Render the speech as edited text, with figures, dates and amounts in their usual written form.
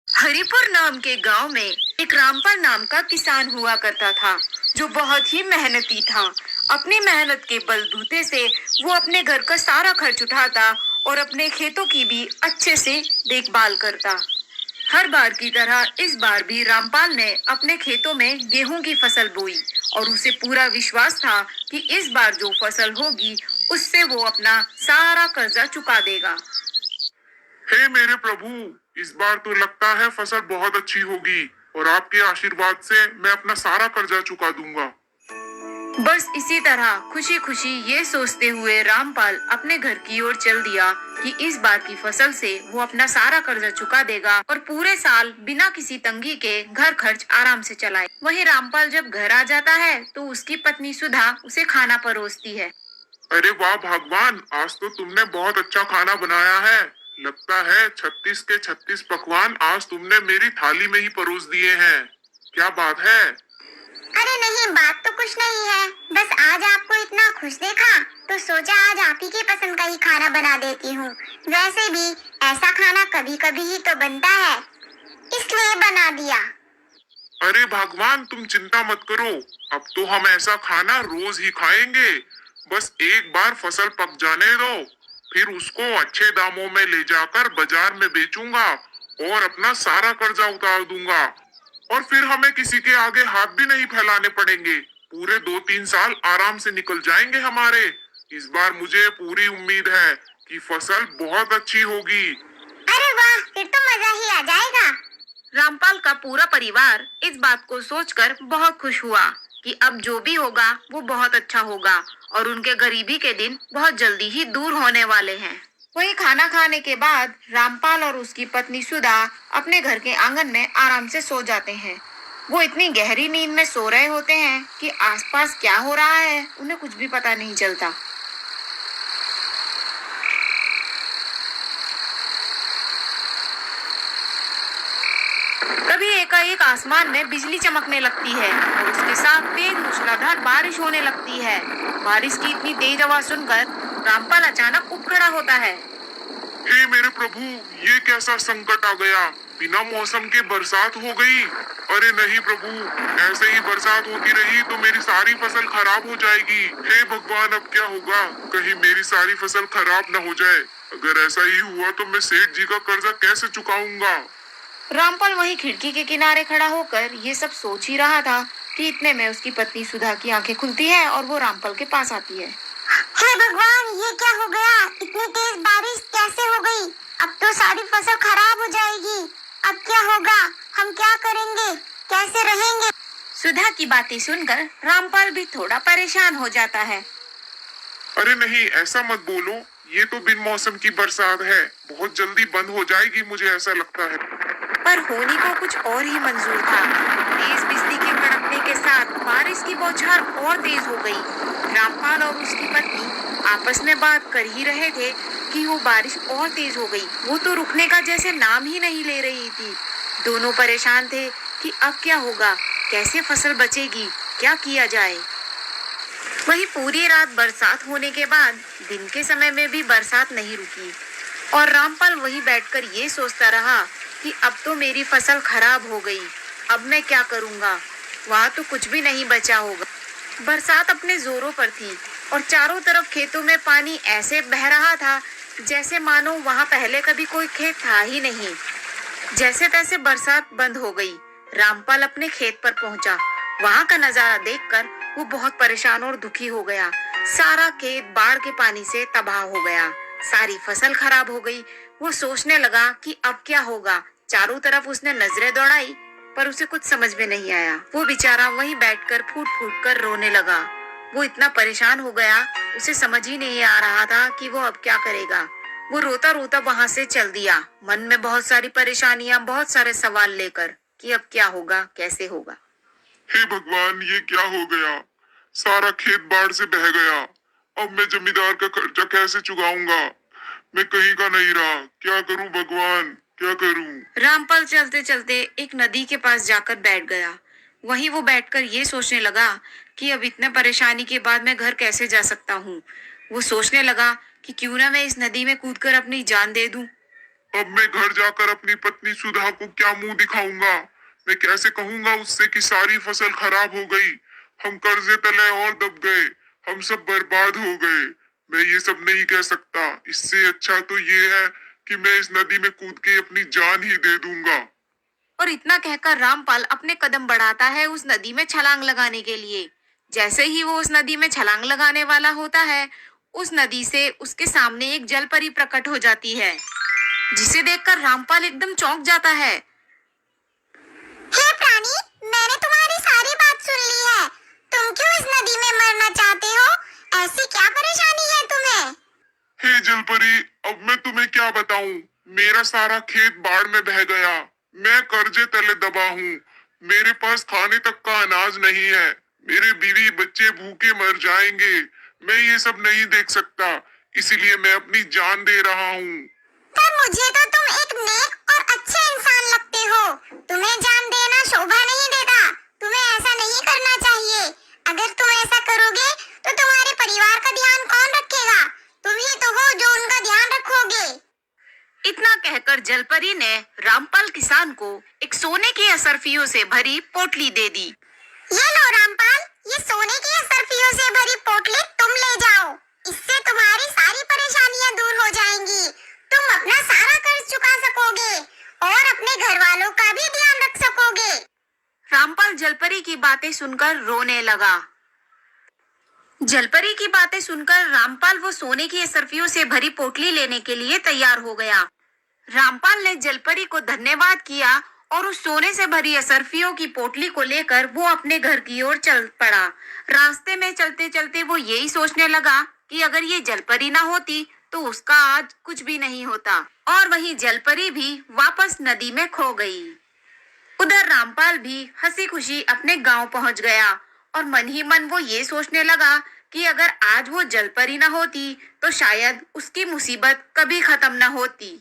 हरिपुर नाम के गांव में एक रामपाल नाम का किसान हुआ करता था, जो बहुत ही मेहनती था। अपनी मेहनत के बलबूते से वो अपने घर का सारा खर्च उठाता और अपने खेतों की भी अच्छे से देखभाल करता। हर बार की तरह इस बार भी रामपाल ने अपने खेतों में गेहूं की फसल बोई और उसे पूरा विश्वास था कि इस बार जो फसल होगी उससे वो अपना सारा कर्जा चुका देगा। हे मेरे प्रभु, इस बार तो लगता है फसल बहुत अच्छी होगी और आपके आशीर्वाद से मैं अपना सारा कर्जा चुका दूंगा। बस इसी तरह खुशी खुशी ये सोचते हुए रामपाल अपने घर की ओर चल दिया कि इस बार की फसल से वो अपना सारा कर्जा चुका देगा और पूरे साल बिना किसी तंगी के घर खर्च आराम से चलाए। वहीं रामपाल जब घर आ जाता है तो उसकी पत्नी सुधा उसे खाना परोसती है। अरे वाह भगवान, आज तो तुमने बहुत अच्छा खाना बनाया है। लगता है 36 के 36 पकवान आज तुमने मेरी थाली में ही परोस दिए हैं। क्या बात है। अरे नहीं, बात तो कुछ नहीं है। बस आज आपको इतना खुश देखा तो सोचा आज आप ही के पसंद का ही खाना बना देती हूँ। वैसे भी ऐसा खाना कभी कभी ही तो बनता है, इसलिए बना दिया। अरे भगवान, तुम चिंता मत करो। अब तो हम ऐसा खाना रोज ही खाएंगे। बस एक बार फसल पक जाने दो, फिर उसको अच्छे दामों में ले जाकर बाजार में बेचूंगा और अपना सारा कर्जा उतार दूंगा। और फिर हमें किसी के आगे हाथ भी नहीं फैलाने पड़ेंगे। पूरे 2-3 साल आराम से निकल जाएंगे हमारे। इस बार मुझे पूरी उम्मीद है कि फसल बहुत अच्छी होगी। अरे वाह, फिर तो मजा ही आ जाएगा। रामपाल का पूरा परिवार इस बात को सोचकर बहुत खुश हुआ कि अब जो भी होगा वो बहुत अच्छा होगा और उनके गरीबी के दिन बहुत जल्दी ही दूर होने वाले हैं। वहीं खाना खाने के बाद रामपाल और उसकी पत्नी सुधा अपने घर के आंगन में आराम से सो जाते हैं। वो इतनी गहरी नींद में सो रहे होते हैं कि आसपास क्या हो रहा है उन्हें कुछ भी पता नहीं चलता। तभी एकाएक आसमान में बिजली चमकने लगती है और उसके साथ तेज मूसलाधार बारिश होने लगती है। बारिश की इतनी तेज आवाज सुनकर रामपाल अचानक उठ खड़ा होता है। हे मेरे प्रभु, ये कैसा संकट आ गया। बिना मौसम के बरसात हो गई। अरे नहीं प्रभु, ऐसे ही बरसात होती रही तो मेरी सारी फसल खराब हो जाएगी। हे भगवान, अब क्या होगा। कहीं मेरी सारी फसल खराब न हो जाए। अगर ऐसा ही हुआ तो मैं सेठ जी का कर्जा कैसे चुकाऊंगा। रामपाल वहीं खिड़की के किनारे खड़ा होकर ये सब सोच ही रहा था कि इतने में उसकी पत्नी सुधा की आंखें खुलती है और वो रामपाल के पास आती है। हे भगवान, ये क्या हो गया। इतनी तेज बारिश कैसे हो गई। अब तो सारी फसल खराब हो जाएगी। अब क्या होगा, हम क्या करेंगे, कैसे रहेंगे। सुधा की बातें सुनकर रामपाल भी थोड़ा परेशान हो जाता है। अरे नहीं, ऐसा मत बोलो। ये तो बिन मौसम की बरसात है, बहुत जल्दी बंद हो जाएगी, मुझे ऐसा लगता है। पर होने को कुछ और ही मंजूर था। तेज बिजली के कड़कने के साथ बारिश की बौछार और तेज हो गई। रामपाल और उसकी पत्नी आपस में बात कर ही रहे थे कि वो बारिश और तेज हो गई। वो तो रुकने का जैसे नाम ही नहीं ले रही थी। दोनों परेशान थे कि अब क्या होगा, कैसे फसल बचेगी, क्या किया जाए। वहीं पूरी रात बरसात होने के बाद दिन के समय में भी बरसात नहीं रुकी और रामपाल वहीं बैठकर ये सोचता रहा कि अब तो मेरी फसल खराब हो गई, अब मैं क्या करूंगा। वहाँ तो कुछ भी नहीं बचा होगा। बरसात अपने जोरों पर थी और चारों तरफ खेतों में पानी ऐसे बह रहा था जैसे मानो वहाँ पहले कभी कोई खेत था ही नहीं। जैसे तैसे बरसात बंद हो गई। रामपाल अपने खेत पर पहुंचा। वहाँ का नजारा देखकर वो बहुत परेशान और दुखी हो गया। सारा खेत बाढ़ के पानी से तबाह हो गया, सारी फसल खराब हो गई। वो सोचने लगा कि अब क्या होगा। चारों तरफ उसने नजरें दौड़ाई पर उसे कुछ समझ में नहीं आया। वो बेचारा वहीं बैठकर फूट फूट कर रोने लगा। वो इतना परेशान हो गया, उसे समझ ही नहीं आ रहा था कि वो अब क्या करेगा। वो रोता रोता वहां से चल दिया, मन में बहुत सारी परेशानियां, बहुत सारे सवाल लेकर कि अब क्या होगा, कैसे होगा। हे भगवान, ये क्या हो गया। सारा खेत बाढ़ से बह गया। अब मैं जमींदार का खर्चा कैसे चुकाऊंगा। मैं कहीं का नहीं रहा। क्या करूं भगवान, क्या करूं। रामपाल चलते चलते एक नदी के पास जाकर बैठ गया। वहीं वो बैठकर ये सोचने लगा कि अब इतने परेशानी के बाद मैं घर कैसे जा सकता हूँ। वो सोचने लगा कि क्यों ना मैं इस नदी में कूदकर अपनी जान दे दूं। अब मैं घर जाकर अपनी पत्नी सुधा को क्या मुंह दिखाऊंगा? मैं कैसे कहूंगा उससे कि सारी फसल खराब हो गई, हम कर्जे तले और दब गए, हम सब बर्बाद हो गए। मैं ये सब नहीं कह सकता। इससे अच्छा तो ये है कि मैं इस नदी में कूद के अपनी जान ही दे दूंगा। और इतना कहकर रामपाल अपने कदम बढ़ाता है उस नदी में छलांग लगाने के लिए। जैसे ही वो उस नदी में छलांग लगाने वाला होता है, उस नदी से उसके सामने एक जलपरी प्रकट हो जाती है, जिसे देखकर रामपाल एकदम चौंक जाता है। हे प्राणी, मैंने तुम्हारी सारी बात सुन ली है। तुम क्यों इस नदी में मरना चाहते हो? ऐसी क्या परेशानी है तुम्हें? हे जलपरी, अब मैं तुम्हें क्या बताऊं? मेरा सारा खेत बाढ़ में बह गया। मैं कर्जे तले दबा हूँ। मेरे पास खाने तक का अनाज नहीं है। मेरे बीवी बच्चे भूखे मर जाएंगे। मैं ये सब नहीं देख सकता, इसीलिए मैं अपनी जान दे रहा हूँ। पर मुझे तो तुम एक नेक और अच्छे इंसान लगते हो। तुम्हें जान देना शोभा नहीं देता। तुम्हें ऐसा नहीं करना चाहिए। अगर तुम ऐसा करोगे तो तुम्हारे परिवार का ध्यान कौन रखेगा? तुम ही तो हो जो उनका ध्यान रखोगे। इतना कहकर जलपरी ने रामपाल किसान को एक सोने की असरफियों से भरी पोटली दे दी। ये लो रामपाल, ये सोने की असरफियों से भरी पोटली तुम ले जाओ। इससे तुम्हारी सारी परेशानियां दूर हो जाएंगी। तुम अपना सारा कर्ज चुका सकोगे और अपने घर वालों का भी ध्यान रख सकोगे। रामपाल जलपरी की बातें सुनकर रोने लगा। जलपरी की बातें सुनकर रामपाल वो सोने की असरफियों से भरी पोटली लेने के लिए तैयार हो गया। रामपाल ने जलपरी को धन्यवाद किया और उस सोने से भरी असरफियों की पोटली को लेकर वो अपने घर की ओर चल पड़ा। रास्ते में चलते चलते वो यही सोचने लगा कि अगर ये जलपरी ना होती तो उसका आज कुछ भी नहीं होता। और वहीं जलपरी भी वापस नदी में खो गई। उधर रामपाल भी हंसी खुशी अपने गांव पहुंच गया और मन ही मन वो ये सोचने लगा कि अगर आज वो जलपरी ना होती तो शायद उसकी मुसीबत कभी खत्म न होती।